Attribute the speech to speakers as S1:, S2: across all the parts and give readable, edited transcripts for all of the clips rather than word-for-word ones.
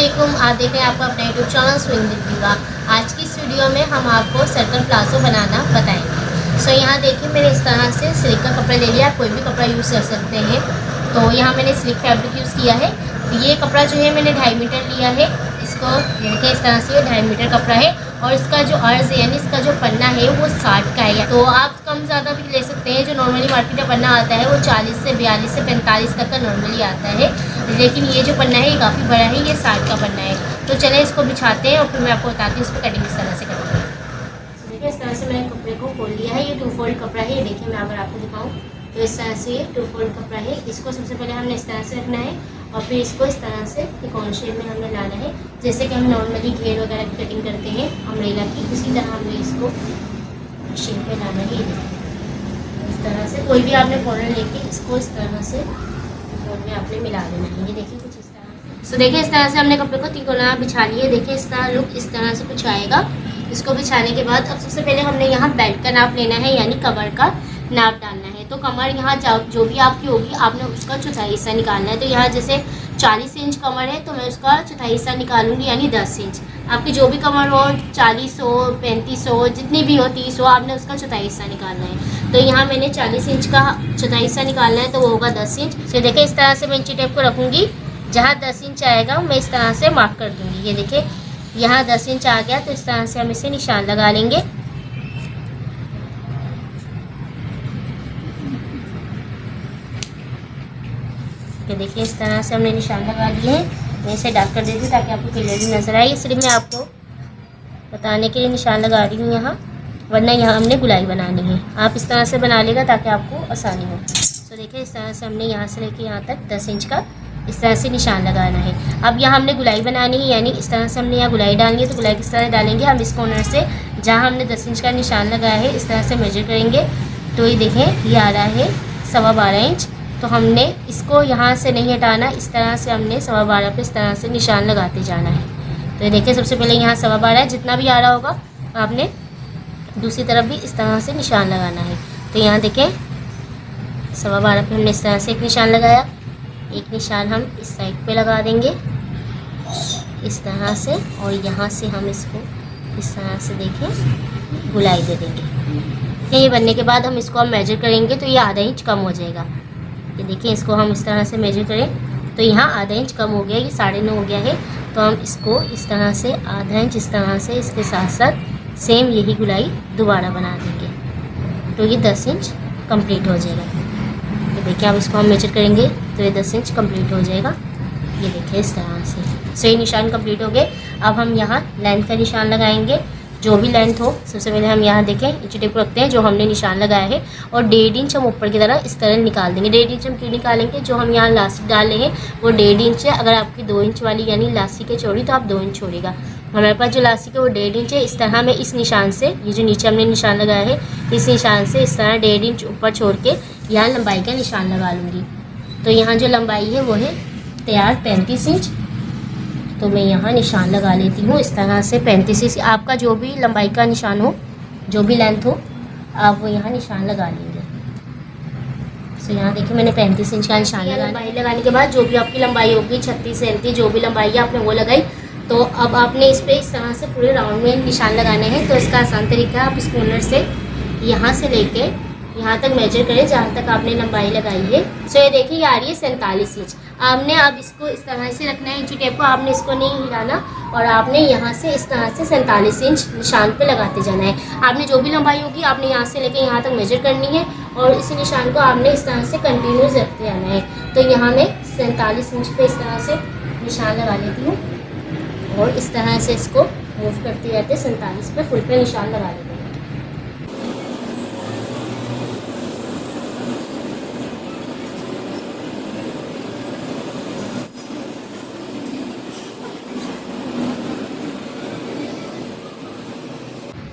S1: अस्सलामुअलैकुम। आप देख रहे हैं आपका अपना यूट्यूब चैनल स्विंग विद दीवा। आज की इस वीडियो में हम आपको सर्कल प्लाजो बनाना बताएंगे। सो यहाँ देखिए मैंने इस तरह से सिल्क का कपड़ा ले लिया। आप कोई भी कपड़ा यूज़ कर सकते हैं। तो यहाँ मैंने सिल्क फैब्रिक यूज़ किया है। ये कपड़ा जो है मैंने 2.5 मीटर लिया है। इसको देखिए इस तरह से 2.5 मीटर कपड़ा है और इसका जो अर्ज है यानी इसका जो पन्ना है वो 60 का है। तो आप कम ज़्यादा भी ले सकते हैं। जो नॉर्मली मार्केट में पन्ना आता है वो 40 से 42 से 45 तक का नॉर्मली आता है, लेकिन ये जो पन्ना है ये काफ़ी बड़ा है, ये 60 का पन्ना है। तो चले इसको बिछाते हैं और फिर मैं आपको बताती हूँ इसको कटिंग इस तरह से करूँगी। देखिए इस तरह से मैंने कपड़े को खोल लिया है। ये 2 फोल्ड कपड़ा है। ये देखिए मैं अगर आपको दिखाऊँ तो इस तरह से ये 2 फोल्ड कपड़ा है। इसको सबसे पहले हमने इस तरह से रखना है और फिर इसको इस तरह से त्रिकोण शेप में हमने लाना है, जैसे कि हम नॉर्मली घेर वगैरह की कटिंग करते हैं अम्ब्रेला की, उसी तरह हमने इसको शेप में लाना है। इस तरह से कोई भी आपने कॉर्नर लेके इसको इस तरह से में आपने मिला देना है। ये देखिए कुछ इस तरह से। देखिए इस तरह से हमने कपड़े को तिकोना बिछा लिए। देखिए इस तरह लुक इस तरह से कुछ आएगा। इसको बिछाने के बाद अब सबसे पहले हमने यहाँ बेल्ट का नाप लेना है, यानी कमर का नाप डालना है। तो कमर यहाँ जो भी आपकी होगी आपने उसका चौथाई हिस्सा निकालना है। तो यहाँ जैसे 40 इंच कमर है तो मैं उसका चौथाई हिस्सा निकालूंगी, यानी 10 इंच। आपकी जो भी कमर हो 40 हो 35 हो जितनी भी हो 30 हो, आपने उसका चौथाई हिस्सा निकालना है। तो यहाँ मैंने 40 इंच का चौथाई हिस्सा निकालना है तो वो होगा 10 इंच। तो देखिए इस तरह से मैं इंची टेप को रखूँगी। जहाँ 10 इंच आएगा मैं इस तरह से मार्क कर दूँगी। ये देखिए यहाँ 10 इंच आ गया तो इस तरह से हम इसे निशान लगा लेंगे। ये देखिए इस तरह से हमने निशान लगा लिए हैं। मैं इसे डार्क कर देती हूँ ताकि आपको क्लियरली नजर आए। इसलिए मैं आपको बताने के लिए निशान लगा रही हूँ यहाँ, वरना यहाँ हमने गुलाई बनानी है। आप इस तरह से बना लेगा ताकि आपको आसानी हो। तो देखिए इस तरह से हमने यहाँ से लेके यहाँ तक 10 इंच का इस तरह से निशान लगाना है। अब यहाँ हमने गुलाई बनानी है, यानी इस तरह से हमने यहाँ गुलाई डालनी है। तो गुलाई किस तरह डालेंगे, हम इस कॉर्नर से जहाँ हमने 10 इंच का निशान लगाया है इस तरह से मेजर करेंगे। तो ये देखें ये आ रहा है 12.25 इंच। तो हमने इसको यहाँ से नहीं हटाना, इस तरह से हमने 12.25 पे इस तरह से निशान लगाते जाना है। तो ये देखिए सबसे पहले यहाँ 12.25 है, जितना भी आ रहा होगा आपने दूसरी तरफ भी इस तरह से निशान लगाना है। तो यहाँ देखें 12.25 पे हमने इस तरह से एक निशान लगाया। एक निशान हम इस साइड पे लगा देंगे इस तरह से, और यहाँ से हम इसको इस तरह से देखें गुलाई दे देंगे। ये बनने के बाद हम इसको मेजर करेंगे तो ये आधा इंच कम हो जाएगा। ये देखिए इसको हम इस तरह से मेजर करें तो यहाँ आधा इंच कम हो गया, ये 9.5 हो गया है। तो हम इसको इस तरह से आधा इंच इस तरह से इसके साथ साथ सेम यही गुलाई दोबारा बना देंगे। तो ये 10 इंच कंप्लीट हो जाएगा। ये देखिए अब इसको हम मेजर करेंगे तो ये 10 इंच कंप्लीट हो जाएगा। ये देखिए इस तरह से ये निशान कंप्लीट हो गए। अब हम यहाँ लेंथ का निशान लगाएंगे, जो भी लेंथ हो। सबसे पहले हम यहाँ देखें इंची टेप रखते हैं जो हमने निशान लगाया है, और 1.5 इंच हम ऊपर की तरह इस तरह निकाल देंगे। 1.5 इंच हम क्यों निकालेंगे, जो हम यहाँ लास्टिक डाल रहे हैं वो 1.5 इंच है। अगर आपकी 2 इंच वाली यानी लास्टिक है चौड़ी तो आप 2 इंच छोड़ेगा। हमारे पास जो लास्टिक है वो 1.5 इंच है। इस तरह मैं इस निशान से, ये जो नीचे हमने निशान लगाया है इस निशान से इस तरह 1.5 इंच ऊपर छोड़ के यहाँ लंबाई का निशान लगा लूँगी। तो यहाँ जो लंबाई है वो है तैयार 35 इंच। तो मैं यहाँ निशान लगा लेती हूँ इस तरह से 35 इंच। आपका जो भी लंबाई का निशान हो, जो भी लेंथ हो, आप वो यहाँ निशान लगा लेंगे। तो यहाँ देखिए मैंने 35 इंच का निशान लगाया। लंबाई लगाने के बाद जो भी आपकी लंबाई होगी 36 37 जो भी लंबाई है आपने वो लगाई। तो अब आपने इस पर इस तरह से पूरे राउंड में निशान लगाने हैं। तो इसका आसान तरीका है, आप इस कॉर्नर से यहाँ से लेके यहाँ तक मेजर करें जहाँ तक आपने लंबाई लगाई है। सो ये देखिए ये आ रही है 47 इंच। आपने अब इसको इस तरह से रखना है इंची टेप को, आपने इसको नहीं हिलाना और आपने यहाँ से इस तरह से 47 इंच निशान पे लगाते जाना है। आपने जो भी लंबाई होगी आपने यहाँ से लेके यहाँ तक मेजर करनी है और इस निशान को आपने इस तरह से कंटिन्यूस रखते जाना है। तो यहाँ मैं 47 इंच पे इस तरह से निशान लगा लेती हूँ और इस तरह से इसको मूव करते रहते 47 पे फुल पे निशान लगा लेते हैं।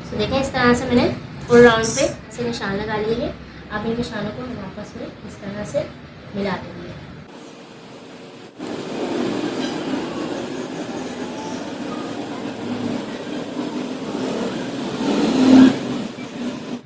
S1: तो देखें इस तरह से मैंने फुल राउंड पे ऐसे निशान लगा लिए हैं। आप इन निशानों को हम आपस में इस तरह से मिला देंगे।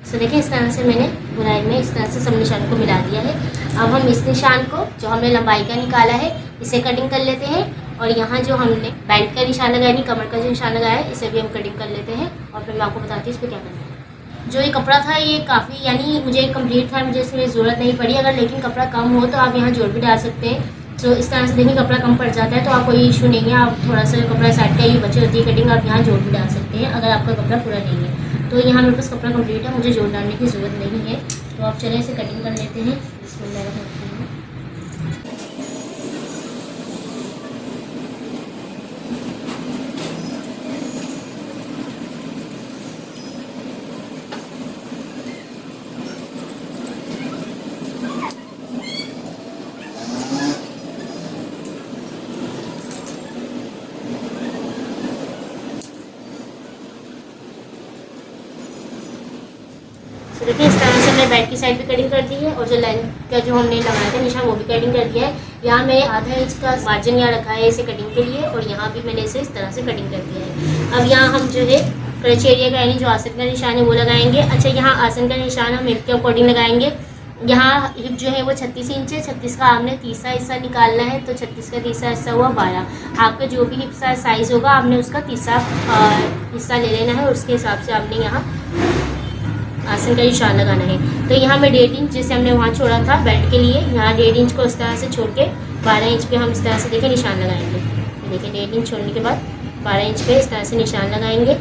S1: तो देखिए इस तरह से मैंने बुनाई में इस तरह से सब निशान को मिला दिया है। अब हम इस निशान को जो हमने लंबाई का निकाला है इसे कटिंग कर लेते हैं और यहाँ जो हमने बेल्ट का निशान लगाया नहीं, कमर का जो निशान लगाया है, इसे भी हम कटिंग कर लेते हैं और फिर मैं आपको बताती हूँ इस पर क्या करना है। जो ये कपड़ा था ये काफ़ी यानी मुझे कंप्लीट था, मुझे इसमें ज़रूरत नहीं पड़ी। अगर लेकिन कपड़ा कम हो तो आप यहाँ जोड़ भी डाल सकते हैं। तो इस तरह से देखिए कपड़ा कम पड़ जाता है तो आप कोई इशू नहीं है, आप थोड़ा सा कपड़ा साइड का ही बची होती है कटिंग, आप यहाँ जोड़ भी डाल सकते हैं अगर आपका कपड़ा पूरा नहीं है। तो यहाँ मेरे पास कपड़ा कंप्लीट है, मुझे जोड़ डालने की ज़रूरत नहीं है। तो आप चले इसे कटिंग कर लेते हैं। बिस्मिल्लाह। तो देखिए इस तरह से हमने बैक की साइड भी कटिंग कर दी है और जो लाइन का जो हमने लगाया था निशान वो भी कटिंग कर दिया है। यहाँ मैंने आधा इंच का मार्जिन यहाँ रखा है इसे कटिंग के लिए और यहाँ भी मैंने इसे इस तरह से कटिंग कर दिया है। अब यहाँ हम जो है क्रच एरिया का यानी जो आसन का निशान है वो लगाएंगे। अच्छा, यहाँ आसन का निशान हम हिप के अकॉर्डिंग लगाएंगे। यहाँ हिप जो है वो 36 इंच है, 36 का आपने तीसरा हिस्सा निकालना है, तो 36 का तीसरा हिस्सा हुआ 12। आपका जो भी हिप साइज़ होगा आपने उसका तीसरा हिस्सा ले लेना है और उसके हिसाब से आपने यहाँ आसन का निशान लगाना है। तो यहाँ मैं 1.5 इंच जैसे हमने वहाँ छोड़ा था बेल्ट के लिए, यहाँ 1.5 इंच को इस तरह से छोड़ के 12 इंच पे हम इस तरह से देखिए निशान लगाएंगे। देखिए 1.5 इंच छोड़ने के बाद 12 इंच पे इस तरह से निशान लगाएंगे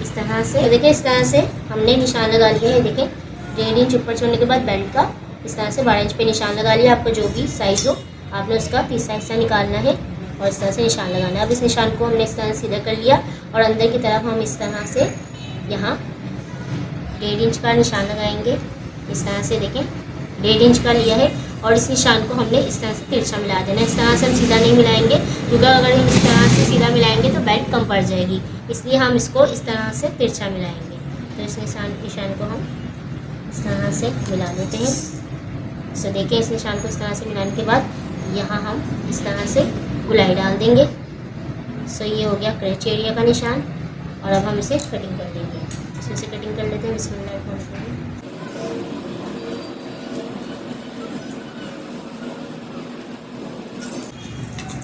S1: इस तरह से। तो देखिए इस तरह से हमने निशान लगा लिया है। देखिए 1.5 इंच ऊपर छोड़ने के बाद बेल्ट का इस तरह से 12 इंच पे निशान लगा लिया। आपका जो भी साइज़ हो आपने उसका तीसरा हिस्सा निकालना है और इस तरह से निशान लगाना है। अब इस निशान को हमने इस तरह से सीधा कर लिया और अंदर की तरफ हम इस तरह से यहाँ 1.5 इंच का निशान लगाएंगे इस तरह से। देखें 1.5 इंच का लिया है और इस निशान को हमने इस तरह से तिरछा मिला देना है। इस तरह से हम सीधा नहीं मिलाएंगे क्योंकि अगर हम इस तरह से सीधा मिलाएंगे तो बेल्ट कम पड़ जाएगी, इसलिए हम इसको इस तरह से तिरछा मिलाएंगे। तो इस निशान को हम इस तरह से मिला लेते हैं। तो देखिए इस निशान को इस तरह से मिलाने के बाद यहाँ हम इस तरह से गुलाई डाल देंगे। सो ये हो गया क्रच एरिया का निशान और अब हम इसे कटिंग कर देंगे। इसमें से कटिंग कर लेते हैं। बिस्मिल्लाह।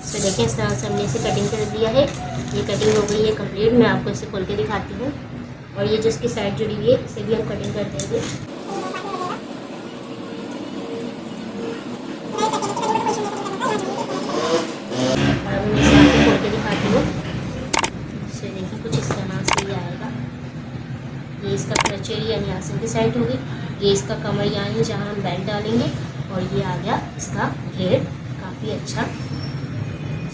S1: तो देखिए इस तरह से हमने इसे कटिंग कर दिया है। ये कटिंग हो गई है कंप्लीट। मैं आपको इसे खोल के दिखाती हूँ और ये जो इसकी साइड जुड़ी हुई है इसे भी हम कटिंग कर देंगे। अब मैं इसे आपको खोल के दिखाती हूँ। इसे देखिए कुछ इस तरह से ये आएगा। ये इसका क्रच एरिया यानी आसन की साइड होगी, ये इसका कमर यानी जहाँ हम बेल्ट डालेंगे और ये आ गया इसका घेर काफ़ी अच्छा।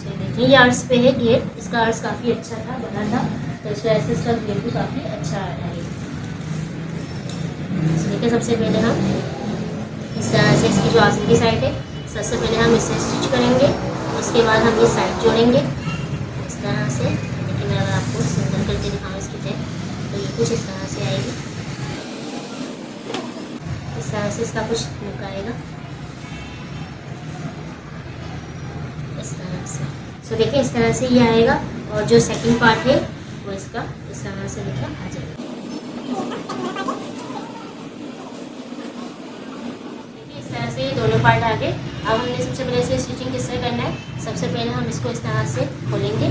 S1: सो देखिए ये आर्ट्स पे है घेर, इसका आर्ट्स काफ़ी अच्छा था, बना था, तो इस वजह से इसका घेर भी काफ़ी अच्छा आ रहा है। देखिए सबसे पहले हम इस तरह से इसकी जो आसन की साइड है सबसे पहले हम इसे स्टिच करेंगे, उसके बाद हम ये साइड जोड़ेंगे इस तरह से। लेकिन मैं अगर आपको सिंगल करके दिखाऊँ इसकी टेप तो ये कुछ इस तरह से आएगी। इस तरह से इसका कुछ लुक आएगा इस तरह से। सो देखिए इस तरह से ये आएगा और जो सेकंड पार्ट है वो इसका इस तरह से देखिए आ जाएगा। देखिए इस तरह से ये दोनों पार्ट आ गए। अब हमने सबसे पहले से स्टिचिंग किस तरह करना है, सबसे पहले हम इसको इस तरह से खोलेंगे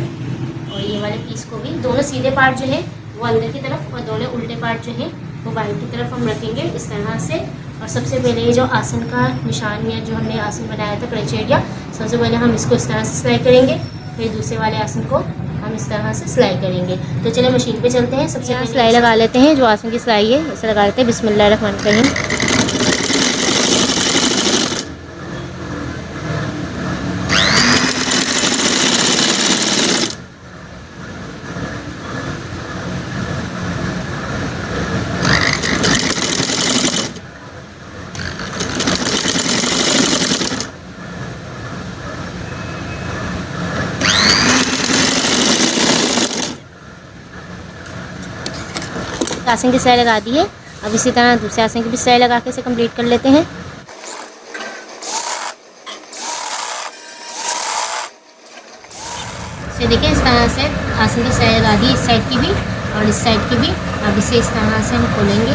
S1: और ये वाले पीस को भी दोनों सीधे पार्ट जो है वो अंदर की तरफ और दोनों उल्टे पार्ट जो है वो बाहर की तरफ हम रखेंगे इस तरह से। और सबसे पहले ये जो आसन का निशान या जो हमने आसन बनाया था क्रच एरिया, सबसे पहले हम इसको इस तरह से सिलाई करेंगे, फिर दूसरे वाले आसन को हम इस तरह से सिलाई करेंगे। तो चलिए मशीन पे चलते हैं। सबसे पहले सिलाई लगा लेते हैं, जो आसन की सिलाई है इसे लगा लेते हैं। बिस्मिल्लाहिर्रहमानिर्रहीम। आसन की सिलाई लगा दी है। अब इसी तरह दूसरे आसन की भी सिलाई लगा के इसे कंप्लीट कर लेते हैं। तो देखिए इस तरह से आसन की सिलाई लगा दी इस साइड की भी और इस साइड की भी। अब इसे इस तरह से हम खोलेंगे।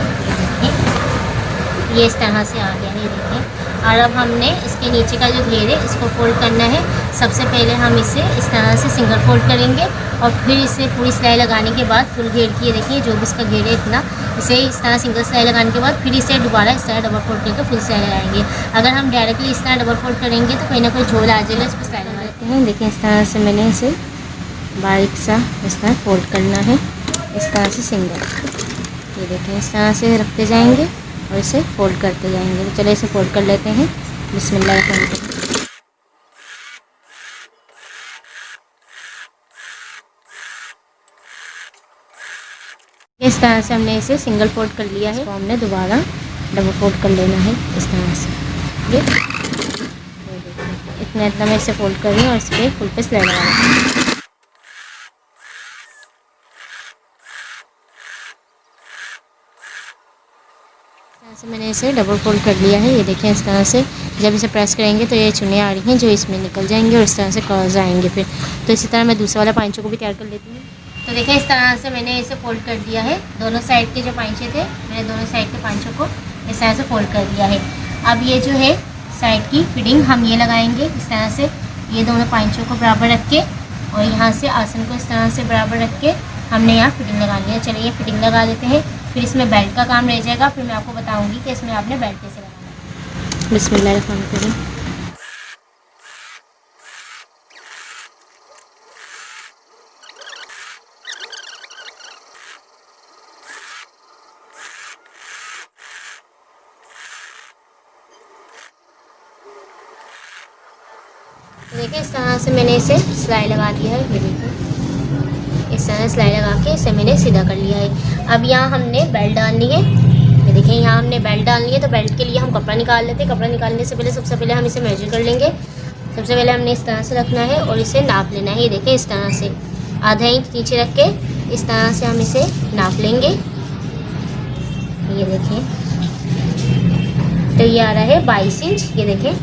S1: देखिए ये इस तरह से आ गया है, देखिए। और अब हमने इसके नीचे का जो घेर है इसको फोल्ड करना है। सबसे पहले हम इसे इस तरह से सिंगल फोल्ड करेंगे और फिर इसे पूरी सिलाई लगाने के बाद फुल घेर की, देखिए जो भी इसका घेर है इतना, इसे इस तरह सिंगल सिलाई लगाने के बाद फिर इसे दोबारा इस तरह डबल फोल्ड करके फुल सिलाई लगाएंगे। अगर हम डायरेक्टली इस तरह डबल फोल्ड करेंगे तो कहीं ना कहीं झोल आ जाएगा, इस पर सिलाई लगा लेते हैं। देखिए इस तरह से मैंने इसे बारीक सा इस तरह फोल्ड करना है, इस तरह से सिंगल, ये देखें इस तरह से रखते जाएंगे और इसे फोल्ड करते जाएंगे। तो चलिए इसे फोल्ड कर लेते हैं। बिस्मिल्लाह रहमान रहीम। इस तरह से हमने इसे सिंगल फोल्ड कर लिया है, तो हमने दोबारा डबल फोल्ड कर लेना है इस तरह से। ये इतना मैं इसे फोल्ड कर रही हूँ और इस पर फुल पे सिलाई लगा रही हूँ। से मैंने इसे डबल फोल्ड कर लिया है, ये देखें इस तरह से। जब इसे प्रेस करेंगे तो ये चुन्नी आ रही हैं जो इसमें निकल जाएंगे और इस तरह से कर्व्स आएंगे फिर। तो इसी तरह मैं दूसरा वाला पाइंचों को भी तैयार कर लेती हूँ। तो देखें इस तरह से मैंने इसे फोल्ड कर दिया है। दोनों साइड के जो पाइंचे थे मैंने दोनों साइड के पाइंचों को इस तरह से फोल्ड कर दिया है। अब ये जो है साइड की फिटिंग हम ये लगाएंगे इस तरह से, ये दोनों पाइंचों को बराबर रख के और यहाँ से आसन को इस तरह से बराबर रख के हमने यहाँ फिटिंग लगानी है। चलिए फिटिंग लगा लेते हैं, फिर इसमें बेल्ट का काम रह जाएगा, फिर मैं आपको बताऊंगी कि इसमें आपने बेल्ट कैसे लगाना है। बिस्मिल्लाह रहमान रहीम। देखिए इस तरह से मैंने इसे सिलाई लगा दिया है, ये देखिए इस तरह सिलाई लगा के इसे मैंने सीधा कर लिया है। अब यहाँ हमने बेल्ट डालनी है, ये देखिए यहाँ हमने बेल्ट डालनी है। तो बेल्ट के लिए हम कपड़ा निकाल लेते हैं। कपड़ा निकालने से पहले सबसे पहले हम इसे मेजर कर लेंगे। सबसे पहले हमने इस तरह से रखना है और इसे नाप लेना है। ये देखिए इस तरह से आधा इंच नीचे रख के इस तरह से हम इसे नाप लेंगे। ये देखिए तो ये आ रहा है 22 इंच, ये देखें,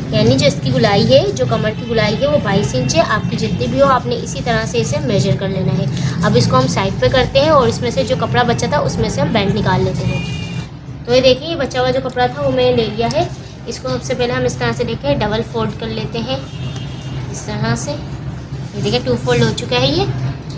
S1: यानी जो इसकी गुलाई है, जो कमर की गुलाई है वो 22 इंच है। आपकी जितनी भी हो आपने इसी तरह से इसे मेजर कर लेना है। अब इसको हम साइड पे करते हैं और इसमें से जो कपड़ा बचा था उसमें से हम बेल्ट निकाल लेते हैं। तो ये देखिए ये बचा हुआ जो कपड़ा था वो मैंने ले लिया है। इसको सबसे पहले हम इस तरह से देखें डबल फोल्ड कर लेते हैं इस तरह से। ये देखिए 2 फोल्ड हो चुका है। ये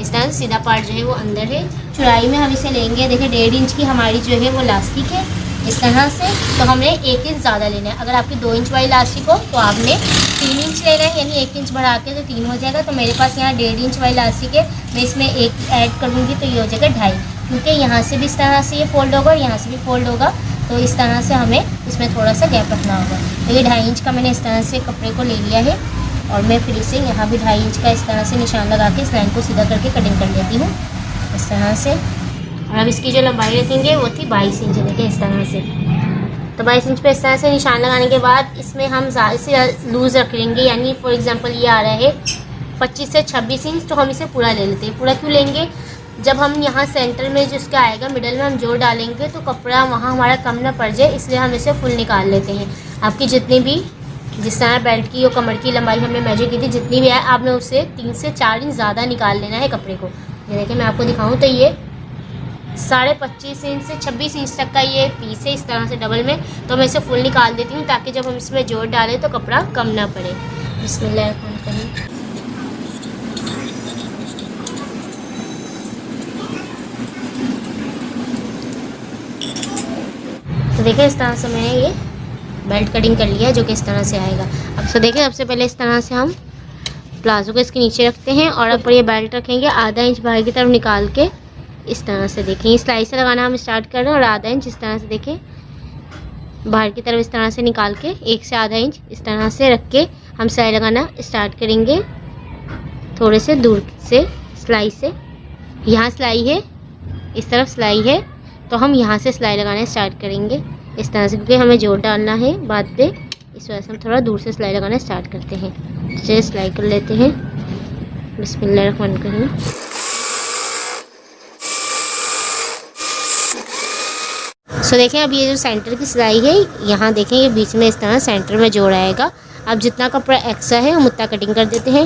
S1: इस तरह से सीधा पार्ट जो है वो अंदर है। चौड़ाई में हम इसे लेंगे, देखिए 1.5 इंच की हमारी जो है वो लास्टिक है इस तरह से। तो हमने 1 इंच ज़्यादा लेना है। अगर आपकी 2 इंच वाली लास्टिक हो तो आपने 3 इंच लेना है, यानी 1 इंच बढ़ा के तो 3 हो जाएगा। तो मेरे पास यहाँ 1.5 इंच वाली लास्टिक है, मैं इसमें 1 ऐड करूँगी तो ये हो जाएगा 2.5, क्योंकि यहाँ से भी इस तरह से ये फोल्ड होगा और यहाँ से भी फोल्ड होगा। तो इस तरह से हमें इसमें थोड़ा सा गैप रखना होगा। तो ये 2.5 इंच का मैंने इस तरह से कपड़े को ले लिया है और मैं फिर इसे यहाँ भी 2.5 इंच का इस तरह से निशान लगा के इस लाइन को सीधा करके कटिंग कर लेती हूँ इस तरह से। और अब इसकी जो लंबाई रखेंगे वो थी 22 इंच, देखिए इस तरह से। तो 22 इंच पे इस तरह से निशान लगाने के बाद इसमें हम ज़्यादा से लूज़ रख लेंगे, यानी फॉर एग्जांपल ये आ रहा है 25 से 26 इंच, तो हम इसे पूरा ले लेते हैं। पूरा क्यों लेंगे, जब हम यहाँ सेंटर में जिसका आएगा मिडल में हम जोड़ डालेंगे तो कपड़ा वहाँ हमारा कम ना पड़ जाए, इसलिए हम इसे फुल निकाल लेते हैं। आपकी जितनी भी जिस तरह बेल्ट की और कमर की लंबाई हमने मेजर की थी जितनी भी है, आपने उससे 3 से 4 इंच ज़्यादा निकाल लेना है कपड़े को। ये देखिए मैं आपको दिखाऊँ तो ये 25.5 इंच से 26 इंच तक का ये पीस है इस तरह से डबल में। तो मैं इसे फुल निकाल देती हूँ ताकि जब हम इसमें जोड़ डालें तो कपड़ा कम ना पड़े। बिस्मिल्लाह करें। तो देखिए इस तरह से मैंने ये बेल्ट कटिंग कर लिया जो कि इस तरह से आएगा। अब तो देखिए सबसे पहले इस तरह से हम प्लाजो को इसके नीचे रखते हैं और ऊपर ये बेल्ट रखेंगे, आधा इंच बाहर की तरफ निकाल के इस तरह से देखें सिलाई से लगाना हम स्टार्ट कर रहे हैं और आधा इंच इस तरह से देखें बाहर की तरफ इस तरह से निकाल के 1 से आधा इंच इस तरह से रख के हम सिलाई लगाना स्टार्ट करेंगे। थोड़े से दूर से सिलाई से, यहाँ सिलाई है इस तरफ सिलाई है तो हम यहाँ से सिलाई लगाना स्टार्ट करेंगे इस तरह से, क्योंकि हमें जोड़ डालना है बाद पे, इस वजह से हम थोड़ा दूर से सिलाई लगाना स्टार्ट करते हैं। चलिए सिलाई कर लेते हैं। बिस्मिल्लाह रहमान रहीम। सो देखें अब ये जो सेंटर की सिलाई है यहाँ देखें ये बीच में इस तरह सेंटर में जोड़ आएगा। अब जितना कपड़ा एक्स्ट्रा है हम उतना कटिंग कर देते हैं।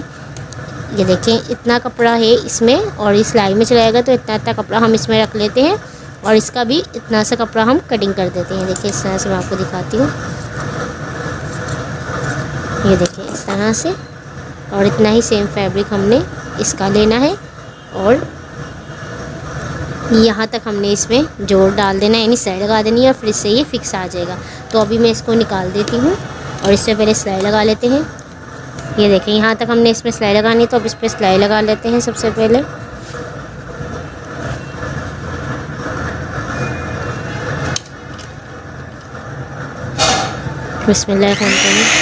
S1: ये देखें इतना कपड़ा है इसमें और इस सिलाई में चलाएगा तो इतना कपड़ा हम इसमें रख लेते हैं और इसका भी इतना सा कपड़ा हम कटिंग कर देते हैं। देखिए इस तरह से मैं आपको दिखाती हूँ, ये देखिए इस तरह से। और इतना ही सेम फैब्रिक हमने इसका लेना है और यहाँ तक हमने इसमें जोड़ डाल देना है, यानी सिलाई लगा देनी है और फिर इससे ये फिक्स आ जाएगा। तो अभी मैं इसको निकाल देती हूँ और इससे पहले सिलाई लगा लेते हैं। ये देखें यहाँ तक हमने इसमें सिलाई लगानी है, तो अब इस पर सिलाई लगा लेते हैं सबसे पहले। बिस्मिल्लाह खोलते हैं।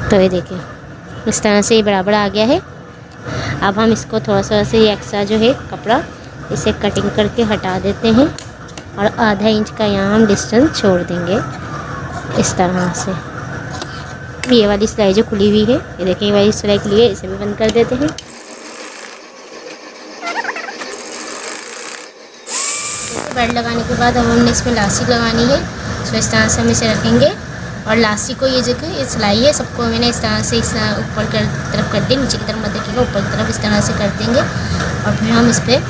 S1: तो ये देखिए इस तरह से ये बराबर आ गया है। अब हम इसको थोड़ा सा से ये एक्स्ट्रा जो है कपड़ा इसे कटिंग करके हटा देते हैं और आधा इंच का यहाँ हम डिस्टेंस छोड़ देंगे इस तरह से। ये वाली सिलाई जो खुली हुई है, ये देखिए ये वाली सिलाई खुली है, इसे भी बंद कर देते हैं। बेल्ट लगाने के बाद अब हमने इसमें इलास्टिक लगानी है। तो इस तरह से हम इसे रखेंगे और इलास्टिक को ये जगह ये सिलाई है सबको मैंने इस तरह से इस ऊपर की तरफ कर दी, नीचे की तरफ मत देखिएगा, ऊपर की तरफ इस तरह से कर देंगे और फिर हम इस पर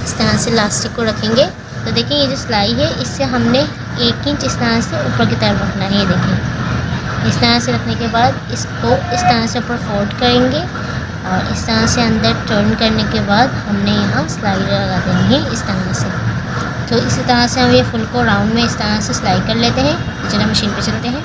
S1: इस तरह से इलास्टिक को रखेंगे। तो देखिए ये जो सिलाई है इससे हमने 1 इंच इस तरह से ऊपर की तरफ रखना है। ये देखिए इस तरह से रखने के बाद इसको इस तरह से ऊपर फोल्ड करेंगे और इस तरह से अंदर टर्न करने के बाद हमने यहाँ सिलाई लगा देनी है इस तरह से। तो इसी तरह से हम ये फुल को राउंड में इस तरह से सिलाई कर लेते हैं। तो चलिए मशीन पे चलते हैं।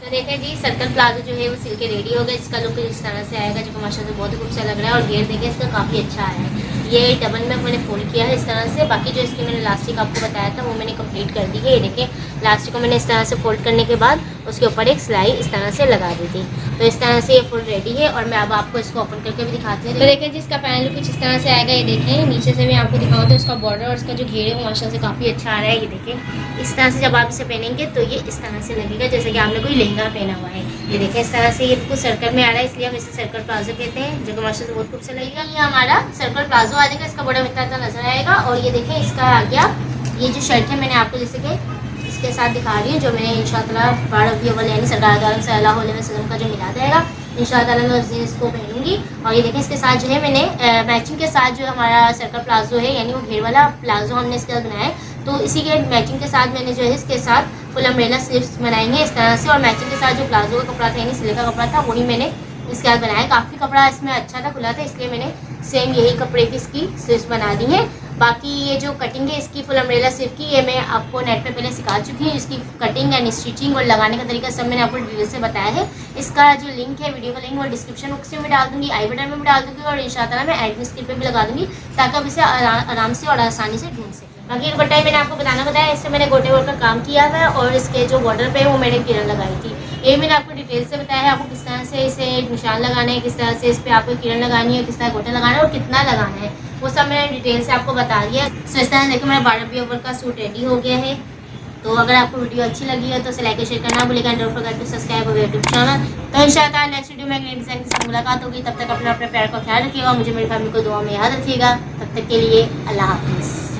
S1: तो देखें जी सर्कल प्लाजो जो है वो सिल के रेडी हो गया। इसका लुक इस तरह से आएगा जो माशाल्लाह से बहुत ही खूबसूरत लग रहा है और घेर देखिए इसका काफ़ी अच्छा आया है। ये डबल में मैंने फोल्ड किया है इस तरह से। बाकी जो इसकी मैंने इलास्टिक आपको बताया था वो मैंने कंप्लीट कर दी है। ये देखिए इलास्टिक को मैंने इस तरह से फोल्ड करने के बाद उसके ऊपर एक सिलाई इस तरह से लगा दी थी। तो इस तरह से ये फुल रेडी है और मैं अब आपको इसको ओपन करके भी दिखाती हूँ। तो देखें जी इसका पैनल कुछ इस तरह से आएगा। ये देखें नीचे से मैं आपको दिखाऊँ तो इसका बॉर्डर और इसका जो घेर है वो माशाल्लाह से काफ़ी अच्छा आ रहा है। ये देखें इस तरह से जब आप इसे पहनेंगे तो ये इस तरह से लगेगा जैसे कि आपने कोई लहंगा पहना हुआ है। ये देखें इस तरह से ये कुछ सर्कल में आ रहा है, इसलिए हम इसे सर्कल प्लाजो कहते हैं, जो कि माशाल्लाह से बहुत खूबसूरत लगेगा। ये हमारा सर्कल प्लाजो आ जाएगा, इसका बड़ा इतना नजर आएगा। और ये देखें इसका आ गया ये जो शर्ट है मैंने आपको जैसे कि इसके साथ दिखा रही हूँ, जो मैंने इंशाअल्लाह बार अभी अव्वल यानी सरकार आलम सल्लल्लाहु अलैहि वसल्लम का जो मिलाद आएगा इंशाअल्लाह मैं उस दिन इसको पहनूंगी। और ये देखें इसके साथ जो है मैंने मैचिंग के साथ जो हमारा सर्कल प्लाजो है यानी वो घेर वाला प्लाजो हमने इसके साथ बनाया है। तो इसी के मैचिंग के साथ मैंने जो है इसके साथ फुल अम्ब्रेला स्लीव्स बनाएंगे इस तरह से। और मैचिंग के साथ जो प्लाजो का कपड़ा था यानी सिले का कपड़ा था वही मैंने इसके साथ बनाया। काफ़ी कपड़ा इसमें अच्छा था, खुला था, इसलिए मैंने सेम यही कपड़े की इसकी स्लीव्स बना दी है। बाकी ये जो कटिंग है इसकी फुल अम्ब्रेला स्लीव की ये मैं आपको नेट पे पहले सिखा चुकी हूँ। इसकी कटिंग एंड स्टिचिंग और लगाने का तरीका सब मैंने आपको डिटेल से बताया है। इसका जो लिंक है वीडियो का लिंक वो डिस्क्रिप्शन बॉक्स में भी डाल दूँगी, आई बटन में भी डाल दूँगी और इंशाअल्लाह मैं एडमिन स्क्रीन पे भी लगा दूँगी ताकि आप इसे आराम से और आसानी से ढूंढ सकें। बाकी दुपट्टा मैंने आपको बताया इससे मैंने गोटे वर्क का काम किया है और इसके जो बॉर्डर पे वो मैंने किरण लगाई थी। ये मैंने आपको डिटेल से बताया है आपको किस तरह से इसे निशान लगाना है, किस तरह से इस पर आपको किरण लगानी है, किस तरह गोटा लगाना है और कितना लगाना है, वो सब मैंने डिटेल से आपको बता दिया। सो इस तरह देखो मेरा बारबी ओवर का सूट रेडी हो गया है। तो अगर आपको वीडियो अच्छी लगी है तो इसे लाइक और शेयर करना भूलिएगा। Don't forget to subscribe our YouTube channel. तो इंशाअल्लाह नेक्स्ट वीडियो में नए डिज़ाइन के साथ मुलाकात होगी। तब तक अपने प्यार का ख्याल रखिएगा, मुझे मेरी फैमिली को दुआ में याद रखिएगा। तब तक के लिए अल्लाह हाफिज़।